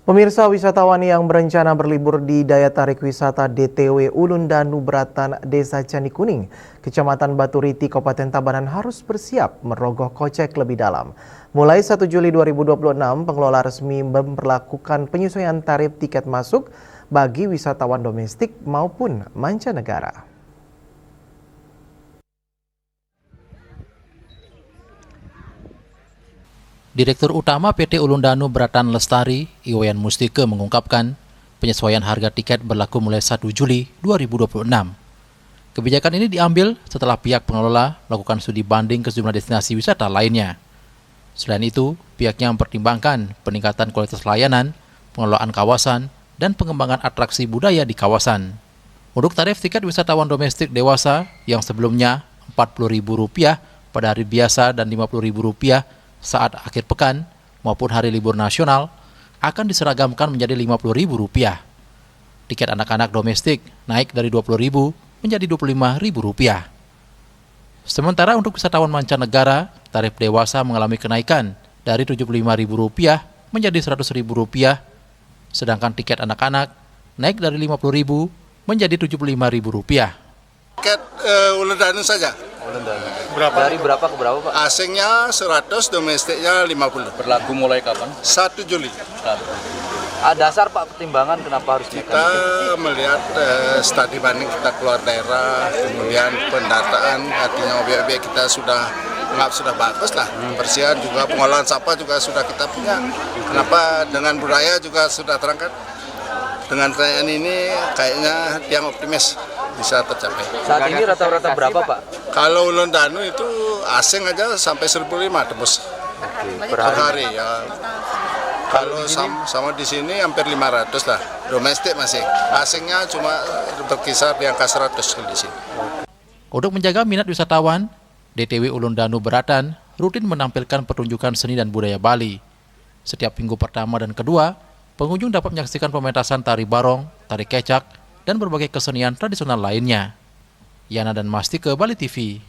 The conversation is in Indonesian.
Pemirsa, wisatawan yang berencana berlibur di daya tarik wisata DTW Ulun Danu Beratan, Desa Candi Kuning, Kecamatan Baturiti, Kabupaten Tabanan harus bersiap merogoh kocek lebih dalam. Mulai 1 Juli 2026, pengelola resmi memperlakukan penyesuaian tarif tiket masuk bagi wisatawan domestik maupun mancanegara. Direktur Utama PT Ulun Danu Beratan Lestari, Iwayan Mustike mengungkapkan penyesuaian harga tiket berlaku mulai 1 Juli 2026. Kebijakan ini diambil setelah pihak pengelola melakukan studi banding ke sejumlah destinasi wisata lainnya. Selain itu, pihaknya mempertimbangkan peningkatan kualitas layanan, pengelolaan kawasan, dan pengembangan atraksi budaya di kawasan. Untuk tarif tiket wisatawan domestik dewasa yang sebelumnya Rp40.000 pada hari biasa dan Rp50.000 saat akhir pekan maupun hari libur nasional akan diseragamkan menjadi Rp50.000. Tiket anak-anak domestik naik dari Rp20.000 menjadi Rp25.000. Sementara untuk wisatawan mancanegara, tarif dewasa mengalami kenaikan dari Rp75.000 menjadi Rp100.000, sedangkan tiket anak-anak naik dari Rp50.000 menjadi Rp75.000. Tiket Ulun Danu saja. Berapa? Dari berapa ke berapa, Pak? Asingnya 100, domestiknya 50. Berlaku mulai kapan? 1 Juli. Dasar, Pak, pertimbangan kenapa harus Kita melihat studi banding kita keluar daerah, kemudian pendataan, artinya objek-objek kita sudah bagus lah. Persiapan juga, pengolahan sampah juga sudah kita punya. Kenapa dengan budaya juga sudah terangkat? Dengan pertanyaan ini kayaknya yang optimis bisa tercapai. Saat ini rata-rata berapa, Pak? Kalau Ulun Danu itu asing aja sampai 1.500 tembus per hari ya. Kalau sama di sini hampir 500 lah. Domestik masih. Asingnya cuma berkisar di angka 100 di sini. Untuk menjaga minat wisatawan, DTW Ulun Danu Beratan rutin menampilkan pertunjukan seni dan budaya Bali. Setiap minggu pertama dan kedua, pengunjung dapat menyaksikan pementasan tari barong, tari kecak, dan berbagai kesenian tradisional lainnya. Yana dan Masti ke Bali TV.